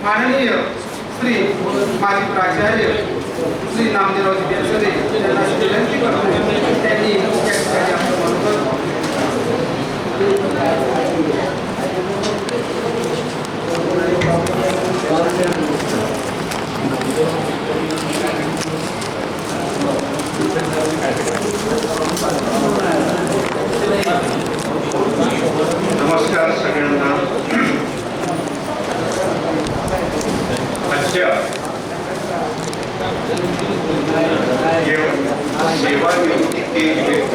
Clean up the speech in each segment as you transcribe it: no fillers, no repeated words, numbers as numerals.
माननीय श्री माजी प्राचार्य श्री नामदेवरावजी बेलसरे यांना विनंती करतो त्यांनी या ठिकाणी आपलं मनोगत नमस्कार सगळ्यांना. आजच्या सेवानिवृत्ती निमित्त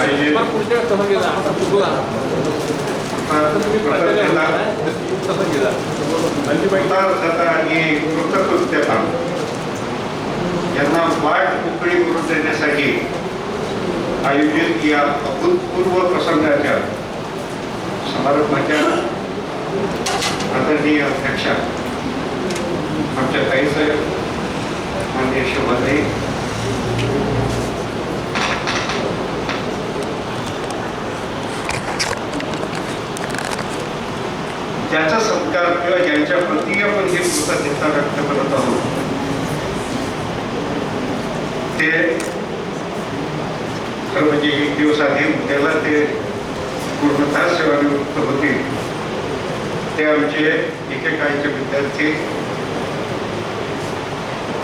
आयोजित कृतज्ञता आणि कृतकृत्यता यांना वाट मोकळी करून देण्यासाठी आयोजित या अभूतपूर्व प्रसंगाच्या समारंभाच्या आदरणीय अध्यक्षा आमच्या ताईसाहेब, माननीय शोभाताई, ज्याचा सत्कार किंवा ज्यांच्या प्रती आपण ही कृतज्ञता व्यक्त करत आहोत ते खरं म्हणजे एक दिवस आधी त्याला ते पूर्णतः सेवानिवृत्त होतील. ते आमचे एकेकाळचे विद्यार्थी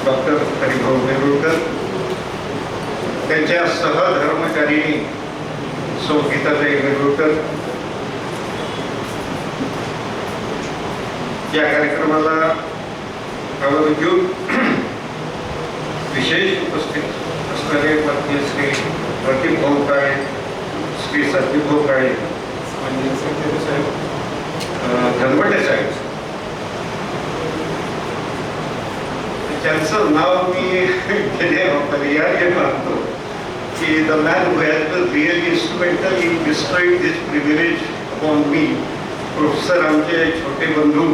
डॉक्टर हरिभाऊ नेरुळकर, त्यांच्या सहधर्मचारिणी सौ गीताताई नेरुळकर. या कार्यक्रमाला आवाज घेऊन विशेष उपस्थित असणारे माननीय श्री प्रदीप भाऊ काळे, श्री संदीप भाऊ काळे, माननीय सेक्रेटरी साहेब धनवटे साहेब, त्यांचं नाव मी पर्याय मानतो की the man who has really instrumental in bestowing this privilege upon me. Professor आमचे छोटे बंधू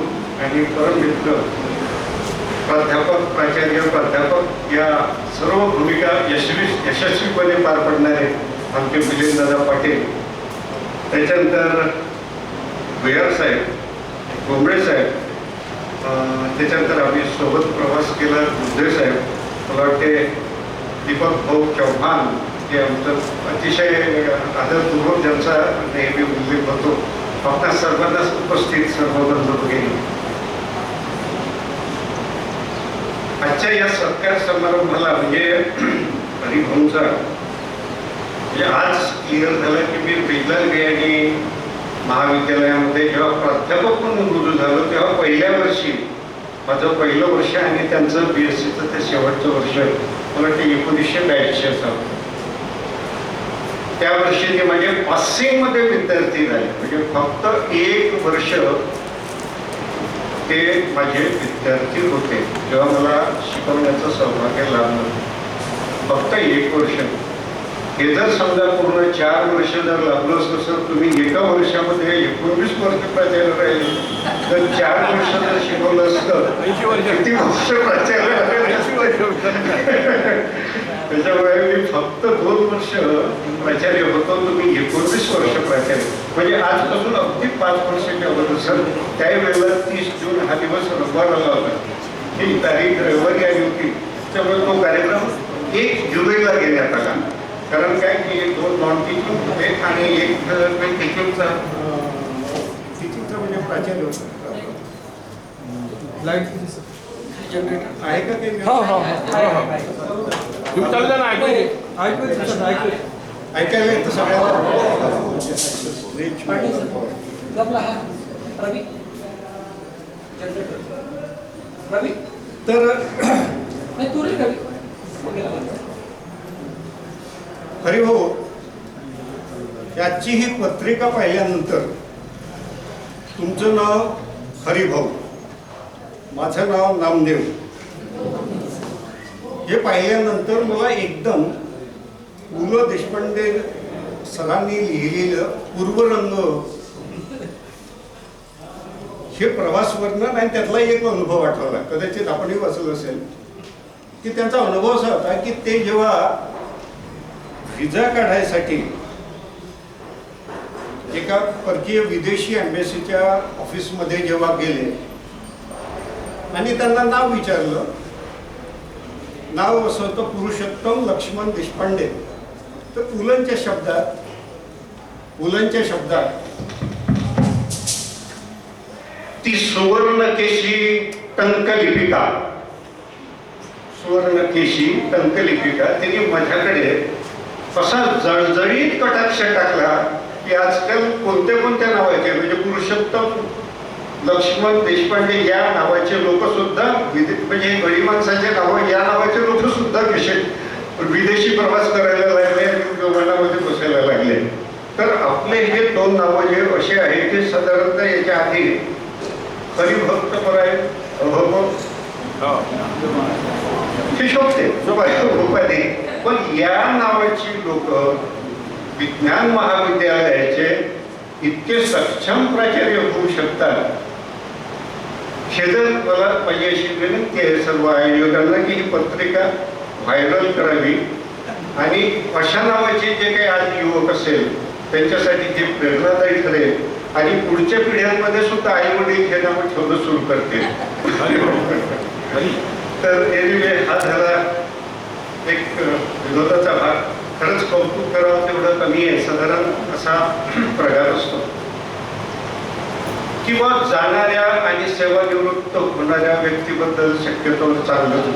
आणि परममित्र प्राध्यापक, प्राचार्य, प्राध्यापक या सर्व भूमिका यशस्वीपणे पार पडणारे आमचे मिलिंददादा पाटील, त्याच्यानंतर भुयार साहेब, गोंबळे साहेब, त्याच्यानंतर आम्ही सोबत प्रवास केला बुद्धे साहेब, मला वाटते दीपक भाऊ चौहान, हे आमचं अतिशय आदरपूर्वक ज्यांचा नेहमी उल्लेख होतो. आपल्या सर्वांनाच उपस्थित सर्व बंधू भगिनी, आजच्या या सत्कार समारंभाला म्हणजे हरिभाऊंचा म्हणजे आज क्लिअर झालं की मी बिर्ला महाविद्यालयामध्ये जेव्हा प्राध्यापक म्हणून रुजू झालो तेव्हा पहिल्या वर्षी माझं पहिलं वर्ष आणि त्यांचं BScचं ते शेवटचं वर्ष मला ते 1982 असावं. त्या वर्षी ते माझे पासिंगमध्ये विद्यार्थी झाले, म्हणजे फक्त एक वर्ष ते माझे विद्यार्थी होते जेव्हा मला शिकवण्याचं सौभाग्य लाभलं. फक्त एक वर्ष. हे जर समजा पूर्ण 4 वर्ष जर लाभलं असतं सर, तुम्ही एका वर्षामध्ये 19 वर्ष प्राचार्य राहिले, तर 4 वर्ष जर शिकवलं असतं 80 वर्ष किती वर्ष प्राचार्य त्याच्यामुळे मी फक्त 2 वर्ष प्राचार्य होतो, तुम्ही 19 वर्ष प्राचार्य. म्हणजे आजपासून अगदी 5 वर्षाच्या अगोदर सर, त्यावेळेला 30 जून हा दिवस रविवार आला होता, ही तारीख रविवारी आली होती. त्यामुळे तो कार्यक्रम 1 जुलैला घेण्यात आला. कारण काय की 2 नॉन टीचिंग होते आणि एक टीचिंगचा म्हणजे प्राचार्य होता. लाईट जनरेटर आहे का ते? तुम्ही चालू द्या ना, ऐकायला येतं सगळ्यांना. तर हरिभाऊ, याची ही पत्रिका पाहिल्यानंतर तुमचं नाव हरिभाऊ, माझं नाव नामदेव, हे पाहिल्यानंतर मला एकदम पु ल देशपांडे सरांनी लिहिलेलं पूर्वरंग हे प्रवास वर्णन आणि त्यातला एक अनुभव आठवला. कदाचित आपणही वाचलं असेल की त्यांचा अनुभव असा होता की ते जेव्हा व्हिजा काढायसाठी एका परकीय विदेशी एम्बेसीच्या ऑफिसमध्ये जेव्हा गेले आणि त्यांना नाव विचारलं, नाव असं होतं पुरुषोत्तम लक्ष्मण देशपांडे. तर पुलंच्या शब्दात ती सुवर्णकेशी टंकलिपिका तिने माझ्याकडे असा जळजळीत कटाक्ष टाकला की आजकाल कोणत्या नावाचे म्हणजे पुरुषोत्तम लक्ष्मण देशपांडे या नावाचे लोक सुद्धा म्हणजे गरीब माणसाचे नाव या नावाचे लोक सुद्धा विदेशी प्रवास करायला लागले आणि विमानामध्ये बसायला लागले. तर आपले हे दोन नावं जे असे आहे की साधारणतः याच्या आधी हरिभक्तपराय हे शोभते उपाधी, पण या नावाची लोक विज्ञान महाविद्यालयाचे इतके सक्षम प्राचार्य होऊ शकतात हे जर मला माझी अशी विनंती आहे सर्व आयोजकांना की ही पत्रिका व्हायरल करावी आणि अशा नावाचे जे काही आज युवक असेल त्यांच्यासाठी ते प्रेरणादायी ठरेल आणि पुढच्या पिढ्यांमध्ये सुद्धा आई वडील हे नाव ठेवणं सुरू करतील. तर एनिवे हा झाला एक विनोदाचा भाग. खरंच कौतुक करावं तेवढं कमी आहे. साधारण असा प्रकार असतो किंवा जाणाऱ्या आणि सेवानिवृत्त होणाऱ्या व्यक्तीबद्दल शक्यतो चांगलंच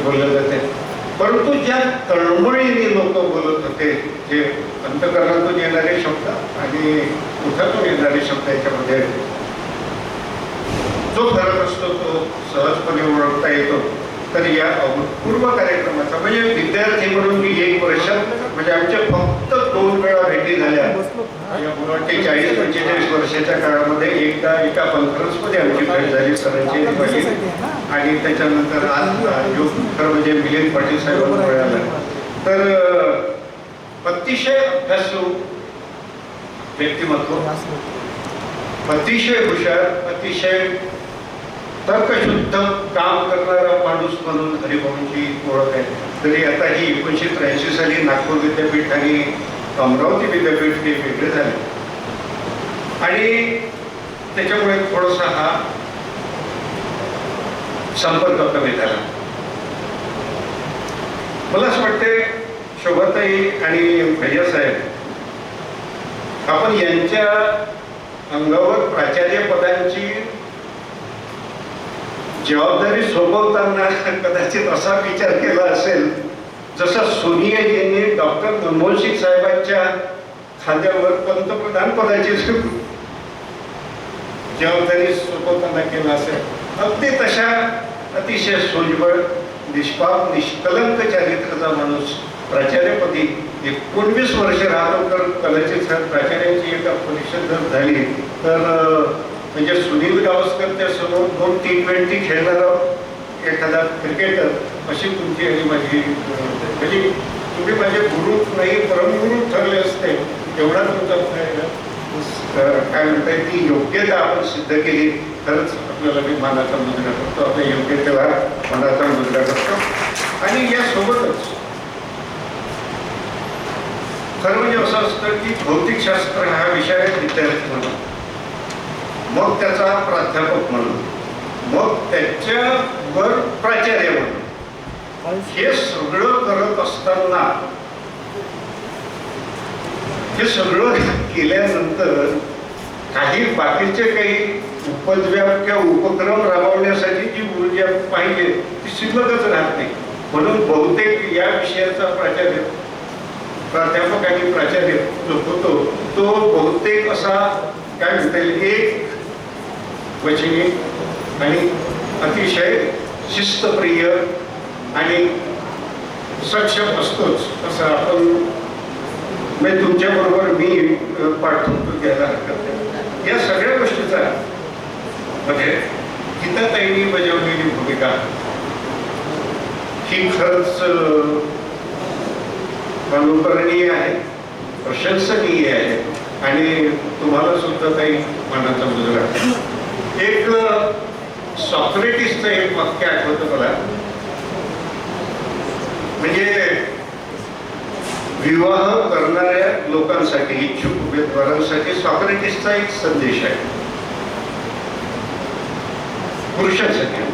बोललं जाते, परंतु ज्या तळमळीने लोक बोलत होते, जे अंतकरणातून येणारे शब्द आणि मुखातून येणारे शब्द याच्यामध्ये जो फरक असतो तो सहजपणे ओळखता येतो. तर या अभूतपूर्व कार्यक्रमाचा म्हणजे विद्यार्थी म्हणून मी 1 वर्ष म्हणजे आमच्या फक्त 2 वेळा भेटी झाल्या या 40-45 वर्षाच्या काळामध्ये. एकदा एका कॉन्फरन्समध्ये आमची भेट झाली सरांची आणि त्याच्यानंतर आज खरं म्हणजे मिलिंद पाटील साहेबांना मिळाला. तर अतिशय अभ्यासू व्यक्तिमत्व, अतिशय हुशार, अतिशय तर्कशुद्ध काम करणारा माणूस म्हणून हरिभाऊंची ओळख आहे. तरी आता ही 1983 साली नागपूर विद्यापीठ आणि अमरावती विद्यापीठ हे वेगळे झाले आणि त्याच्यामुळे थोडासा हा संपर्क कमी झाला. मला असं वाटते शोभाताई आणि भैयासाहेब आपण यांच्या अंगावर प्राचार्य पदांची जबाबदारी सोपवताना कदाचित असा विचार केला असेल जसा सोनियाजींनी डॉक्टर मनमोहन सिंग साहेबांच्या खांद्यावर पंतप्रधान पदाची जबाबदारी सोपवताना केला असेल. अगदी तशा अतिशय सोजवळ, निष्पाप, निष्कलंक चारित्र्याचा माणूस प्राचार्यपदी 19 वर्ष राहतो. तर कदाचित प्राचार्यांची एका परिषद जर झाली तर म्हणजे सुनील गावस्कर त्या समोर 2 T20 खेळणारा एखादा क्रिकेटर अशी तुमची आणि माझी म्हणजे तुम्ही माझे गुरु नाही परमगुरु ठरले असते. एवढा तुमचा काय म्हणताय ती योग्यता आपण सिद्ध केली. खरंच आपल्याला मी मानाचा मुजरा करतो, आपल्या योग्यतेला मानाचा मुजरा करतो. आणि यासोबतच खरं म्हणजे असं असतं की भौतिकशास्त्र हा विषय आहे विद्यार्थी म्हणून, मग त्याचा प्राध्यापक म्हणून, मग त्याच्यावर प्राचार्य म्हणून हे सगळं करत असताना हे सगळं केल्यानंतर काही बाकीचे काही उपद्व्याप किंवा उपक्रम राबवण्यासाठी जी ऊर्जा पाहिजे ती शिल्लकच राहत नाही. म्हणून बहुतेक या विषयाचा प्राध्यापक आणि प्राचार्य जो होतो तो बहुतेक असा काय म्हणता येईल एक वचनी आणि अतिशय शिस्तप्रिय आणि सक्षम असतोच असं आपण म्हणजे तुमच्याबरोबर मी पाठवतो घ्यायला हरकत नाही. या सगळ्या गोष्टीचा म्हणजे गीताताईंनी बजावलेली भूमिका ही खरंच अनुकरणीय आहे, प्रशंसनीय आहे आणि तुम्हाला सुद्धा काही मनाचा मुजरा. एक सॉक्रेटिसचं एक वाक्य आठवतं मला, म्हणजे विवाह करणाऱ्या लोकांसाठी, इच्छुक उमेदवारांसाठी सॉक्रेटिसचा एक संदेश आहे पुरुषांसाठी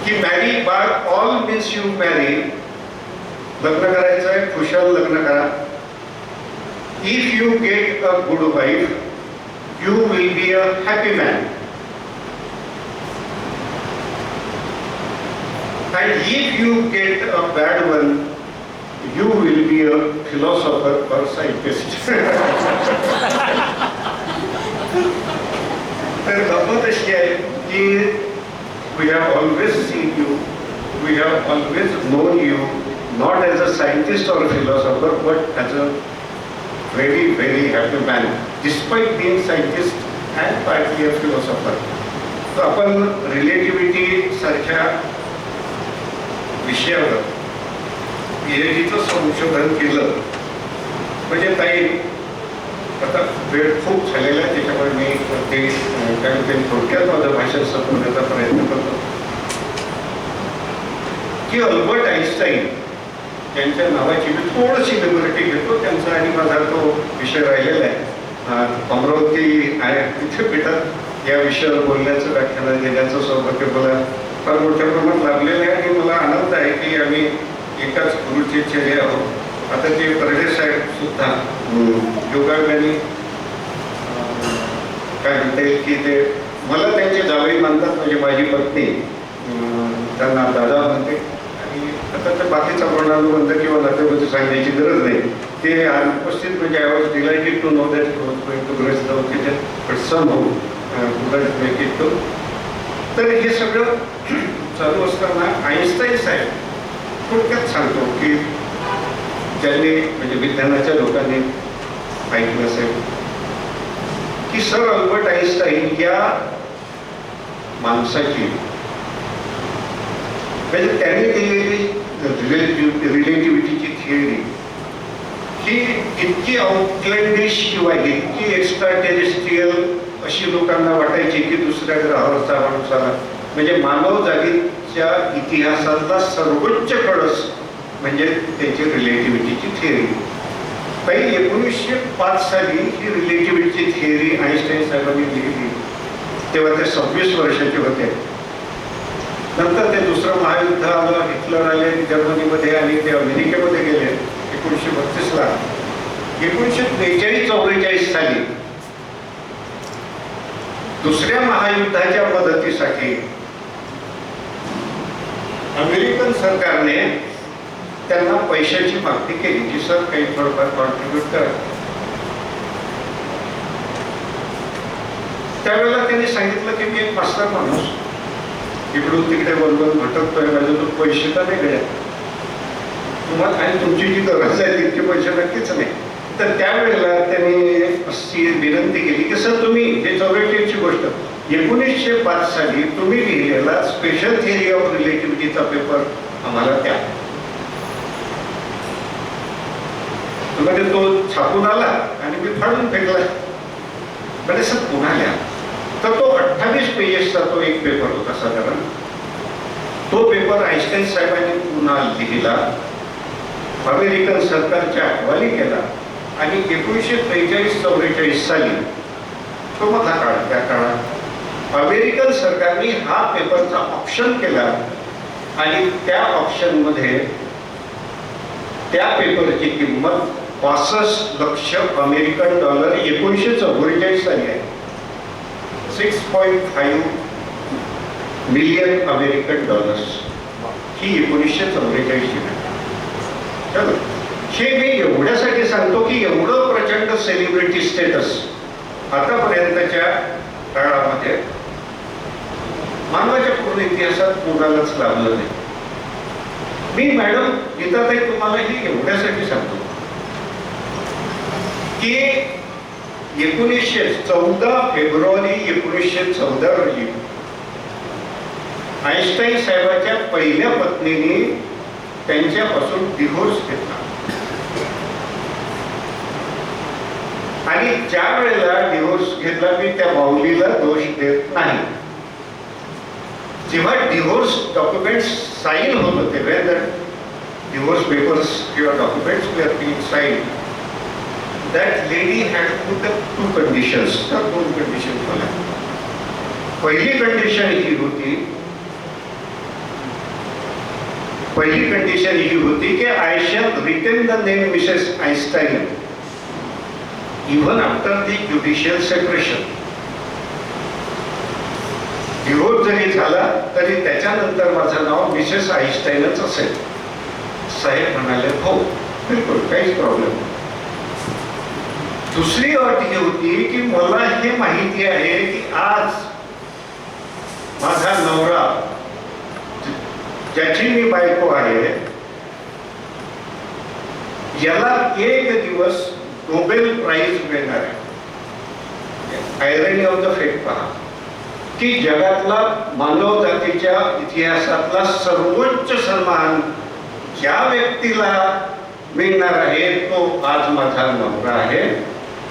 की मॅरी bye all means you marry. लग्न करायचं आहे, खुशाल लग्न करा. If you get a good wife you will be a happy man. And if you get a bad one, you will be a philosopher or scientist. तर गंमत अशी आहे की we have always seen you, we have always known you, not as a scientist or a philosopher, but as a very, very happy man, despite being scientist and partly a philosopher. तर आपण relativity सारख्या विषयावर PhDचं संशोधन केलं. म्हणजे काही आता वेळ खूप झालेला आहे, त्याच्यामुळे मी ते काय थोडक्यात माझं भाषण संपवण्याचा प्रयत्न करतो की अल्बर्ट आईन्स्टाईन यांच्या नावाची मी थोडीशी लिबर्टी घेतो. त्यांचा आणि माझा तो विषय राहिलेला आहे. अमरावती विद्यापीठात या विषयावर बोलण्याचं, व्याख्यान देण्याचं सौभाग्य मला फार मोठ्या प्रमाणात लाभलेलं आहे आणि मला आनंद आहे की आम्ही एकाच गुरुचे चेहरे आहोत. आता ते परडे साहेब सुद्धा योगायोगाने काय म्हणता येईल की ते मला त्यांचे जावई मानतात. म्हणजे माझी पत्नी त्यांना दादा म्हणते आणि आता तर बाकीचा प्रणानुबंध किंवा नातेवाईक सांगण्याची गरज नाही. ते उपस्थित म्हणजे I was delighted to know that to grace the occasion but somehow couldn't make it to. तर हे सगळं चालू असताना आईन्स्टाईन साहेब थोडक्यात सांगतो की ज्यांनी म्हणजे विज्ञानाच्या लोकांनी ऐकलं असेल की सर अल्बर्ट आईन्स्टाईन या माणसाची म्हणजे त्यांनी दिलेली रिलेटिव्हिटीची थिअरी ही इतकी आउटलँडिश किंवा इतकी एक्स्ट्रा टेरेस्ट्रियल अशी लोकांना वाटायची की दुसऱ्या ग्रहावरचा माणूस आला. म्हणजे मानव जातीच्या इतिहासातला सर्वोच्च कळस म्हणजे त्याची रिलेटिव्हिटीची थिअरी. काही 1905 साली ही रिलेटिव्हिटीची थिअरी आईन्स्टाईन साहेबांनी लिहिली. तेव्हा ते 26 वर्षाचे होते. नंतर ते दुसरं महायुद्ध आलं, हिटलर आले जर्मनीमध्ये आणि ते अमेरिकेमध्ये गेले 1932ला. 1943-44 साली दुसऱ्या महायुद्धाच्या मदतीसाठी अमेरिकन सरकारने त्यांना पैशाची मागणी केली की सर काही थोडंफार कॉन्ट्रीब्यूट करा. त्यावेळेला त्यांनी सांगितलं की मी एक मास्टर माणूस इकडून तिकडे बोलून भटकतोय, माझ्याकडून पैसे तर नाही गड्या तुम्हाला आणि तुमची जी गरज आहे तितके पैसे नक्कीच नाही. तर त्यावेळेला त्यांनी अशी विनंती केली की सर तुम्ही हे 44ची गोष्ट 1905 साली तुम्ही लिहिलेला स्पेशल थिअरी ऑफ रिलेटिव्हिटीचा पेपर आम्हाला द्या. म्हणजे तो छापून आला आणि मी फाडून फेकला. म्हणजे सर पुन्हा लिहा. तर तो 28 पेजेसचा तो एक पेपर होता साधारण. तो पेपर आईन्स्टाईन साहेबांनी पुन्हा लिहिला, अमेरिकन सरकारच्या हवाली केला आणि 1943-44 साली तो मधला काळ, त्या काळात अमेरिकन सरकारने हा पेपरचा ऑप्शन केला आणि त्या ऑप्शनमध्ये त्या पेपरची किंमत 65 लक्ष अमेरिकन डॉलर 1944 साली आहे. 6.5 मिलियन अमेरिकन डॉलर्स ही 1944ची आहे. चलो हे मी एवढ्यासाठी सांगतो की एवढं प्रचंड सेलिब्रिटी स्टेटस आतापर्यंतच्या काळामध्ये मानवाच्या पूर्ण इतिहासात कोणालाच लाभलं नाही. मी मॅडम गीताताई तुम्हाला ही एवढ्यासाठी सांगतो की 14 फेब्रुवारी 1914 रोजी आईन्स्टाईन साहेबांच्या पहिल्या पत्नीने त्यांच्यापासून डिव्होर्स घेतला आणि ज्या वेळेला डिव्होर्स घेतला मी त्या माऊलीला दोष देत नाही. जेव्हा डिव्होर्स डॉक्युमेंट साईन होत होते divorce papers or documents were being signed, that lady had put up two conditions. दोन conditions होत्या. पहिली कंडिशन ही होती की I shall retain the name Mrs. Einstein even after the judicial separation. Divorce जरी झाला तरी त्याच्यानंतर माझं नाव मिसेस आईन्स्टाईनच असेल. साहेब म्हणाले हो बिलकुल काहीच प्रॉब्लेम. दुसरी अट ही होती की मला हे माहिती आहे की आज माझा नवरा ज्याची मी बायको आहे याला एक दिवस नोबेल प्राइज मिळणार आहे. आयरनी ऑफ द फेट पहा की जगातला मानव जातीच्या इतिहासातला सर्वोच्च सन्मान ज्या व्यक्तीला मिळणार आहे तो आज माझा नवरा आहे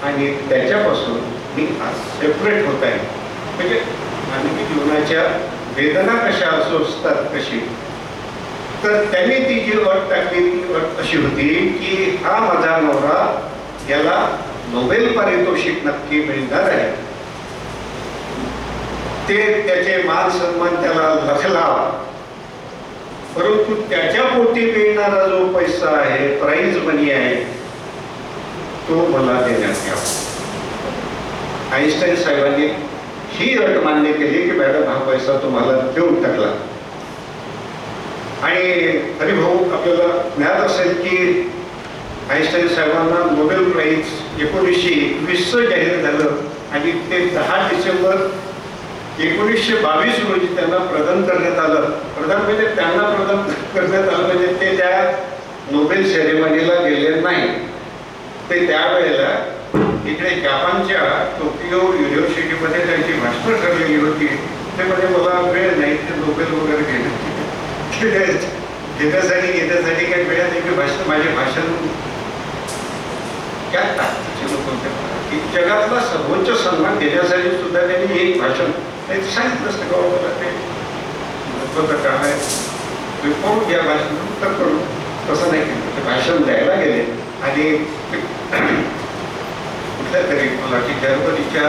आणि त्याच्यापासून मी आज सेपरेट होत आहे. म्हणजे मानवी जीवनाच्या वेदना कशा असतात कशी, तर त्यांनी ती जी अट टाकली ती अट अशी होती की हा माझा नवरा याला नोबेल पारितोषिक नक्की मिळणार आहे. ते त्याचे मान सन्मान त्याला लखला, परंतु त्याच्या पोटी मिळणारा जो पैसा आहे प्राइज मनी आहे तो मला देण्यात यावा. आईन्स्टाईन साहेबांनी ही अट मान्य केली की मॅडम हा पैसा तुम्हाला देऊन टाकला. आणि हरिभाऊ आपल्याला ज्ञात असेल की आईन्स्टाईन साहेबांना नोबेल प्राइज 1921 जाहीर झालं आणि ते 10 डिसेंबर 1922 रोजी त्यांना प्रदान करण्यात आलं. प्रदान म्हणजे त्यांना प्रदान करण्यात आलं म्हणजे ते त्या नोबेल सेरेमनीला गेले नाही. ते त्यावेळेला इकडे जपानच्या टोकियो युनिव्हर्सिटीमध्ये त्यांची भाषणं ठरलेली होती. ते म्हणजे मला वेळ नाही ते नोबेल वगैरे घेण्यासाठी काही वेळ नाही. मी माझे भाषण त्या ताकदीचे लोक होते की जगातला सर्वोच्च सन्मान देण्यासाठी सुद्धा त्यांनी एक भाषण सांगितलं असतं का मला ते महत्वाचं काम आहे रिपोर्ट या भाषण तर करू तसं नाही केलं. ते भाषण द्यायला गेले आणि कुठल्या तरी मला की जर्मनीच्या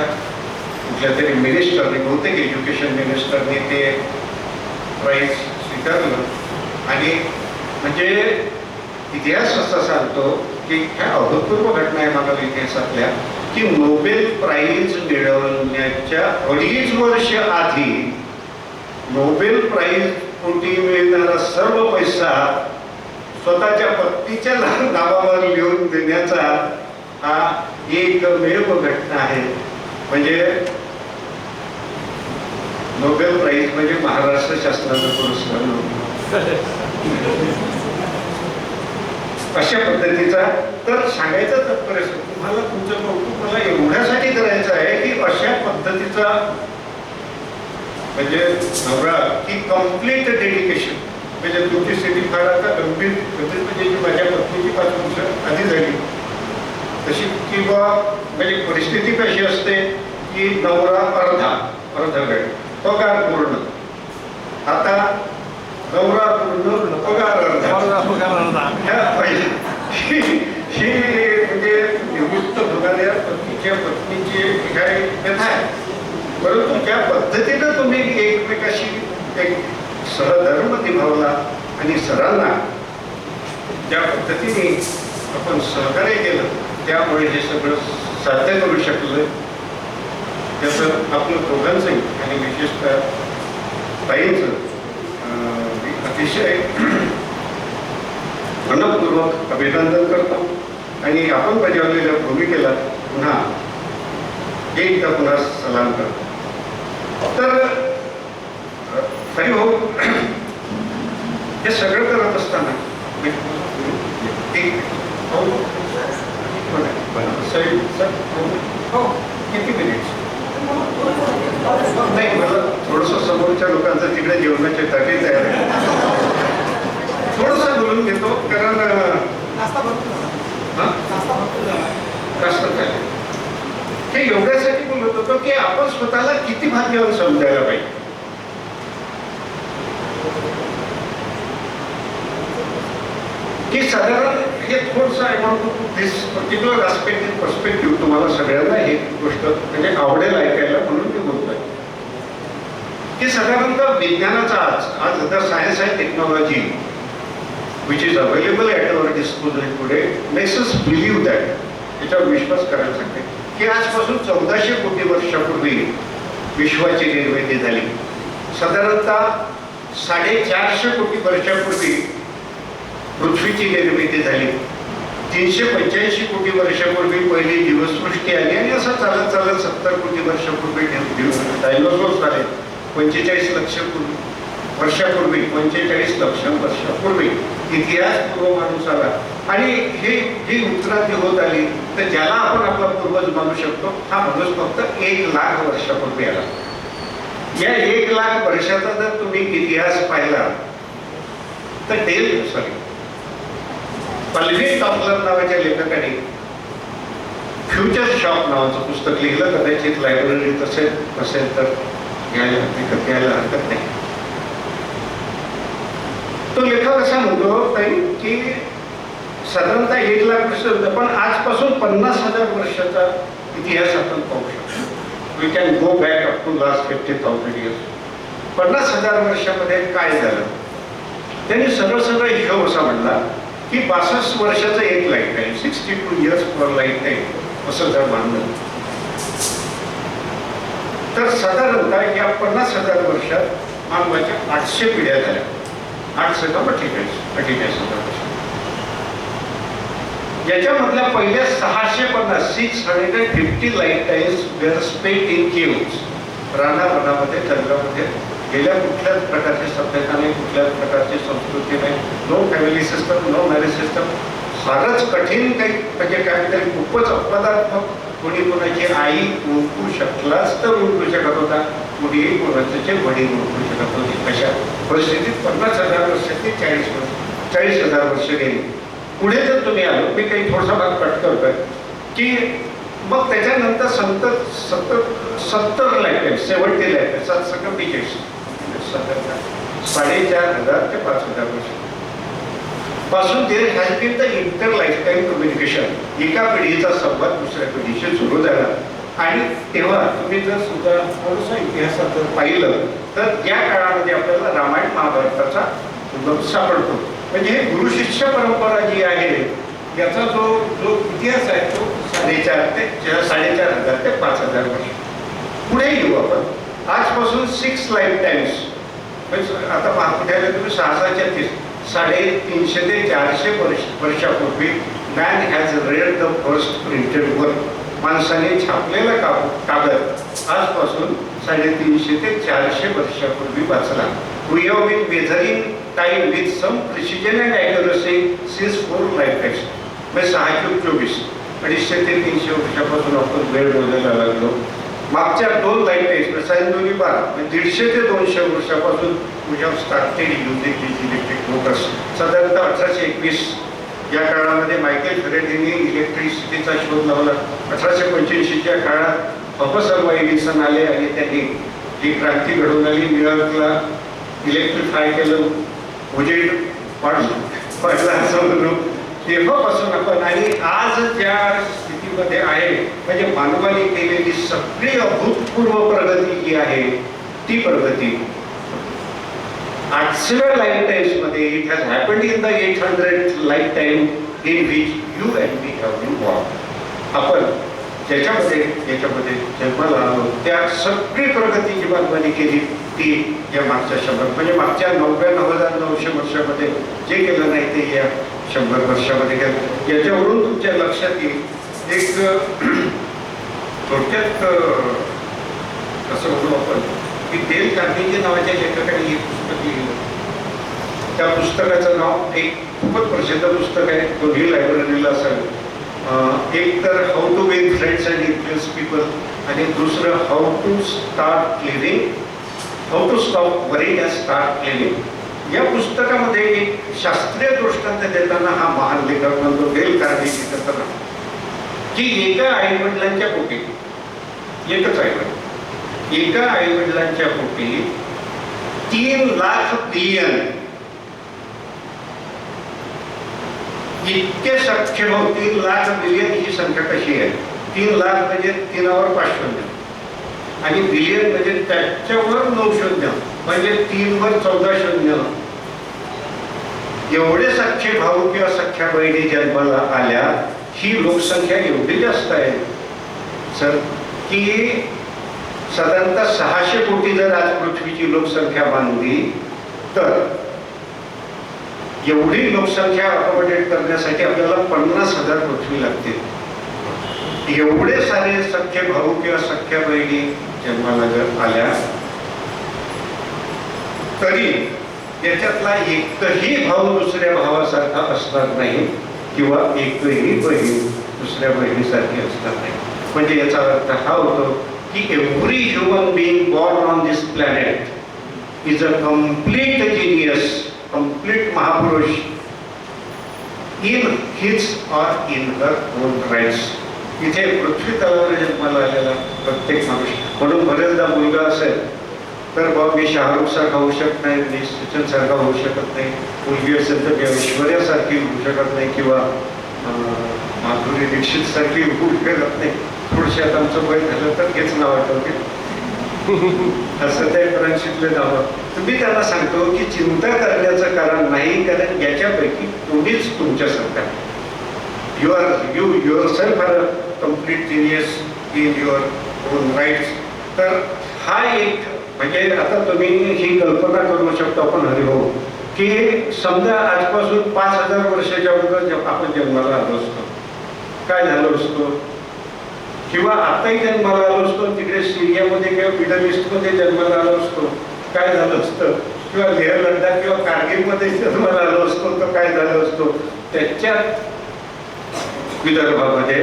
कुठल्या तरी मिनिस्टरने बहुतेक एज्युकेशन मिनिस्टरने ते प्राइज स्वीकारलं. आणि म्हणजे इतिहास असा सांगतो की ह्या अभूतपूर्व घटना आहे मागील इतिहासातल्या की नोबेल प्राइज मिळवण्याच्या 2.5 वर्ष आधी नोबेल प्राइज पोटी मिळणारा सर्व पैसा स्वतःच्या पत्नीच्या नावावर लिहून देण्याचा हा एकमेव घटना आहे. म्हणजे नोबेल प्राइज म्हणजे महाराष्ट्र शासनाचा पुरस्कार अशा पद्धतीचा. तर सांगायचं तात्पर्य तुम्हाला तुमचं कौतुक मला एवढ्यासाठी करायचं आहे की अशा पद्धतीचा म्हणजे नवरा की कम्प्लीट डेडिकेशन. म्हणजे तुमची स्थिती फार आता गंभीर म्हणजे माझ्या पत्नीची 5 वर्ष आधी झाली तशी किंवा म्हणजे परिस्थिती कशी असते की नवरा अर्धा वेळ पगार पूर्ण, आता नवरा पूर्ण पगार अर्धा. ही म्हणजे निवृत्त होणाऱ्या पत्नीची काही व्यथा आहे. परंतु ज्या पद्धतीनं तुम्ही एकमेकाशी एक सहधर्म निभावला आणि सरांना ज्या पद्धतीने आपण सहकार्य केलं त्यामुळे हे सगळं साध्य करू शकलं. त्याचं आपलं दोघांचंही आणि विशेषतः ताईंचं अतिशय मनपूर्वक अभिनंदन करतो आणि आपण बजावलेल्या भूमिकेला पुन्हा सलाम करतो. तर हरिभाऊ हे सगळं करत असताना किती मिनिट नाही मला थोडंसं समोरच्या लोकांचं तिकडे जेवणाची ताटी तयार आहे थोडंसं बोलून घेतो कारण जास्त काय हे एवढ्यासाठी बोलत होतो की आपण स्वतःला किती भाग्यवान समजायला पाहिजे. की साधारण हे थोडंसं I want to this particular perspective तुम्हाला सगळ्यांना ही गोष्ट म्हणजे आवडेल ऐकायला म्हणून मी बोलतोय की साधारणतः विज्ञानाचा आज the science and technology which is available at our disposal today makes us believe that, याच्यावर विश्वास करायला सांगते की आजपासून 1400 कोटी वर्षापूर्वी विश्वाची निर्मिती झाली. साधारणतः 450 कोटी वर्षापूर्वी पृथ्वीची निर्मिती झाली. 385 कोटी वर्षापूर्वी पहिली जीवसृष्टी आली आणि असं चालत चालत 70 कोटी वर्षापूर्वी डायनोसॉर्स आले. 45 लक्ष वर्षापूर्वी 45 लक्ष वर्षापूर्वी इतिहास पूर्व माणूस आला आणि हे जी उत्क्रांती होत आली तर ज्याला आपण आपला पूर्वज मानू शकतो हा माणूस फक्त 1 लाख वर्षापूर्वी आला. या 1 लाख वर्षाचा जर तुम्ही इतिहास पाहिला तर पल्वी टॉपलर नावाच्या लेखकाने फ्युचर शॉक नावाचं पुस्तक लिहिलं. कदाचित लायब्ररीत असेल तर विकत घ्यायला हरकत नाही. तो लेखक असा म्हणतो की साधारणतः 1 लाख वर्ष होतं पण आजपासून 50,000 वर्षाचा इतिहास आपण पाहू शकतो. We can go back up to last 50,000 years. 50,000 वर्षामध्ये काय झालं त्यांनी सरळ हिशोब असा म्हणला की 62 वर्षाचं एक लाईफ टाईम, 62 इयर्स पर लाईफ टाईम असं जर मानलं तर साधारणतः या 50,000 वर्षात मानवाच्या 800 पिढ्या झाल्या. 48,000 वर्ष. याच्यामधल्या पहिल्या 650 life times were spent in caves, रानावनामध्ये जंगलामध्ये. गेल्या कुठल्याच प्रकारची सभ्यता नाही, कुठल्याच प्रकारची संस्कृती नाही, no family system, no marriage system. फारच कठीण काही म्हणजे काहीतरी खूपच अपवादात्मक. कोणी कोणाची आई ओळखू शकलाच तर ओळखू शकत होता, कोणीही कोणाचे वडील ओळखू शकत होते. अशा परिस्थितीत 50,000 वर्षाची 40,000 वर्ष गेली. पुढे जर तुम्ही आलो, मी काही थोडासा भाग कट करतोय की मग त्याच्यानंतर 70 लाईफ टाईम, 70 लाईफ टाईम, 742 4,500 ते 5,000 वर्ष पासून there has been the inter life time communication. एका पिढीचा संवाद दुसऱ्या पिढीशी सुरू झाला. आणि तेव्हा तुम्ही जर सुद्धा थोडंसं इतिहासात जर पाहिलं तर या काळामध्ये आपल्याला रामायण महाभारताचा उल्लेख सापडतो. म्हणजे गुरु शिष्य परंपरा जी आहे याचा जो इतिहास आहे तो 4,500 ते 5,000 वर्ष. पुढे येऊ आपण. आजपासून 6 लाईफ टाईम्स, आता पुढे तुम्ही 6,630 350 ते 400 वर्षापूर्वी man has read the first printed work. माणसाने छापलेला कागद आजपासून 350 ते 400 वर्षापूर्वी वाचला. We have been measuring time with some precision and accuracy since 4 life times. म्हणजे 624 250 ते 300 वर्षापासून आपण वेळ मोजायला लागलो. मागच्या 2 लाईफ टाईम्स 12 म्हणजे 150 ते 200 वर्षापासून we have started using these electric motors. साधारणतः 1821 या काळामध्ये मायकेल फेरेडेने इलेक्ट्रिसिटीचा शोध लावला. 1885च्या काळात थॉमस अल्वा एडिसन आले आणि त्यांनी जी क्रांती घडवून आली. न्यूयॉर्कला इलेक्ट्रिफाय केलं, उजेड पडला असं म्हणून. तेव्हापासून आपण आणि आज ज्या स्थितीमध्ये आहे म्हणजे मानवाने केलेली सगळी अभूतपूर्व प्रगती जी आहे ती प्रगती 800 लाईफ टाईम्स मध्ये it has happened in the 800 life time in which you and me have been born. आपण ज्याच्यामध्ये जन्माला आलो त्या सगळी प्रगती जी मानवाने केली ती या मागच्या 100 म्हणजे मागच्या 99,900 वर्षामध्ये जे केलं नाही ते या 100 वर्षामध्ये केलं. याच्यावरून तुमच्या लक्षात येईल एक थोडक्यात असं म्हणू आपण की डेल कार्नेगी नावाच्या लेखकाने एक पुस्तक लिहिलं. त्या पुस्तकाचं नाव एक खूपच प्रसिद्ध पुस्तक आहे, दोन्ही लायब्ररीला असावे. एक तर how to win friends and influence people आणि दुसरं how to start living, how to stop worrying and start living. या पुस्तकामध्ये एक शास्त्रीय दृष्टांत देताना हा महान लेखक म्हणतो डेल कार्नेगी करताना की एका आईवडिलांच्या पोटी, एकच आईवडील, एका आईवडिलांच्या पोटी 3 लाख बिलियन इतके सख्य भाऊ 3 लाख बिलियन ही संख्या कशी आहे? 3 लाख म्हणजे 3वर 5 शून्य आणि बिलियन म्हणजे त्याच्यावर 9 शून्य म्हणजे 3वर 14 शून्य. एवढे सख्खे भाऊ किंवा सख्या बहिणी जन्माला आल्या, ही लोकसंख्या एवढी जास्त आहे सर की साधारणतः 600 कोटी जर आज पृथ्वीची लोकसंख्या मानली तर एवढी लोकसंख्या अकोमोडेट करण्यासाठी आपल्याला 50,000 पृथ्वी लागते. एवढे सारे सख्खे भाऊ किंवा सख्या बहिणी जन्माला जर आल्या तरी त्याच्यातला एकही भाऊ दुसऱ्या भावासारखा असणार नाही किंवा एकही बहीण दुसऱ्या बहिणीसारखी असणार नाही. म्हणजे याचा अर्थ हा होतो की every human being born on this planet is a complete genius, complete महापुरुष in his or in her own rights. इथे पृथ्वी तलावर जन्माला आलेला प्रत्येक माणूस, म्हणून बरेचदा मुलगा असेल तर बाबा मी शाहरुख सारखा होऊ शकत नाही, मी सचिन सारखा होऊ शकत नाही, मुलगी असेल तर मी ऐश्वर्यासारखी होऊ शकत नाही किंवा माधुरी दीक्षित सारखी होऊ शकत नाही. थोडीशी आता आमचं वय झालं तर हेच नाव आठवते असं त्या फ्रान्सितले नाव. तुम्ही त्यांना सांगतो की चिंता करण्याचं कारण नाही, कारण याच्यापैकी कोणीच तुमच्यासारखा you yourself are a complete genius in your own rights. तर हा एक म्हणजे आता तुम्ही ही कल्पना करू शकतो आपण हरिभाऊ की समजा आजपासून 5,000 वर्षाच्या अगोदर आपण जन्माला आलो असतो, काय झालो असतो? किंवा आताही जन्माला आलो असतो तिकडे सिरियामध्ये किंवा मिडल ईस्टमध्ये जन्माला आलो असतो, काय झालं असतं? किंवा लेह लडाख किंवा कारगिलमध्ये जन्माला आलो असतो तर काय झालं असतो? त्याच्यात विदर्भामध्ये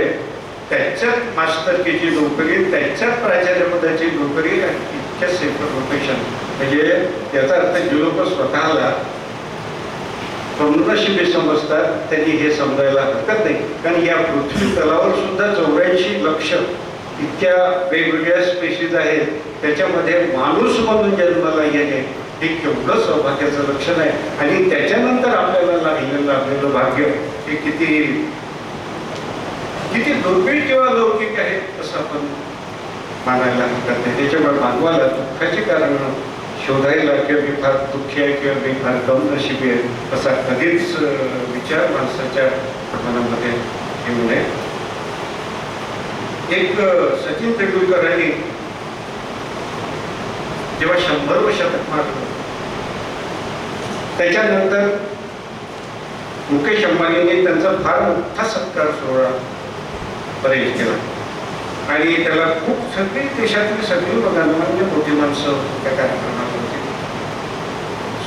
त्याच्यात मास्तरकीची नोकरी, त्याच्यात प्राचार्यपदाची नोकरी, इतक्या सेपरेट रोटेशन. म्हणजे याचा अर्थ जे लोक स्वतःला कमनशिबी समजतात त्यांनी हे समजायला हरकत नाही, कारण या पृथ्वी तलावर सुद्धा 84 लक्ष इतक्या वेगवेगळ्या स्पेशीज आहेत. त्याच्यामध्ये माणूस म्हणून जन्माला येणे हे केवढं सौभाग्याचं लक्षण आहे. आणि त्याच्यानंतर आपल्याला लाभलेलं भाग्य हे किती दुर्मिळ किंवा लौकिक आहे असं आपण मानायला हरकत नाही. त्याच्यामुळे मानवाला दुःखाची कारण शोधायला किंवा मी फार दुःखी आहे किंवा मी फार कमनशिबी आहे असा कधीच विचार माणसाच्या मनामध्ये येऊ नये. एक सचिन तेंडुलकरांनी जेव्हा 100 शतक मारलं त्याच्यानंतर मुकेश अंबानीने त्यांचा फार मोठा सत्कार सोहळा अरेंज केला आणि त्याला खूप सगळी देशातली सगळी गणमान्य मोठी माणसं त्या कार्यक्रमात होती.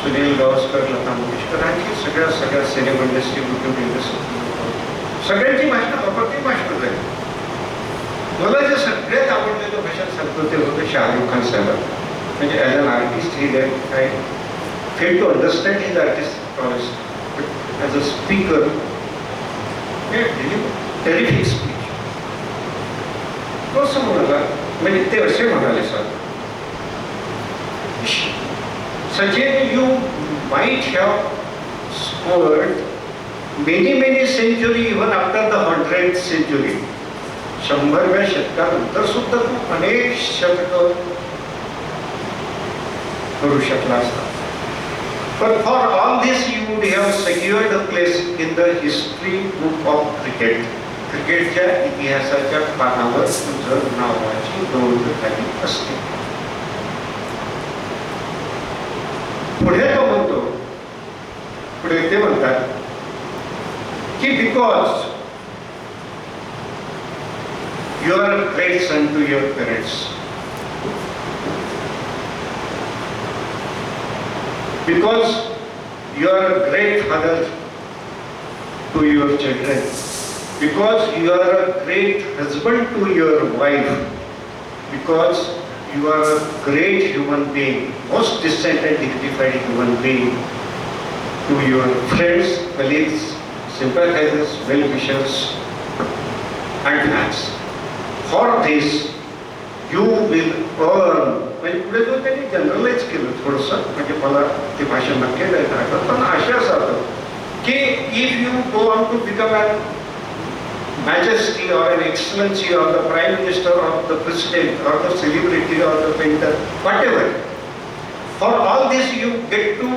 सुनील गावस्कर, लता मंगेशकर आणखी सगळ्या सिनेमा इंडस्ट्री, युट्यूब इंडस्ट्री सगळ्यांची भाषणं अप्रतिम भाषणं झाली. मला जे सगळ्यात आवडलेलं भाषण सांगतो ते होतं शाहरुख खान साहेब. म्हणजे as an artist he that I fail to understand his artist as a speaker terrific speech. तो असं म्हणाला, म्हणजे ते असे म्हणाले sir, Sachin you might have scored many century even after the 100th century. 100व्या शतकानंतर सुद्धा तू अनेक शतकं करू शकला असता. But for all this you would have secured a place in the history book of cricket. क्रिकेटच्या इतिहासाच्या पानावर तुझं नावाची नोंद झाली असते. पुढे तो म्हणतो, पुढे ते म्हणतात की because you are a great son to your parents, because you are a great father to your children, because you are a great husband to your wife, because you are a great human being, most decent and dignified human being to your friends, colleagues, sympathizers, well-wishers and fans. For this you will earn. म्हणजे पुढे जो त्यांनी generalise केलं थोडंसं, म्हणजे मला ते भाषण नक्की द्यायचं आहे पण आशा असं की if you go on to become a majesty or an excellency or the prime minister or the president or the celebrity or the painter, whatever, for all this you get to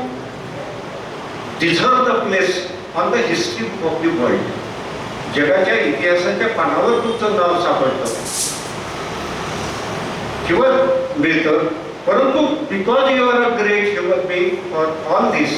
deserve the place on the history of the world. जगाच्या इतिहासाच्या पानावर तुमचं नाव सापडतं किंवा मिळतं, परंतु because you are a great human being for all this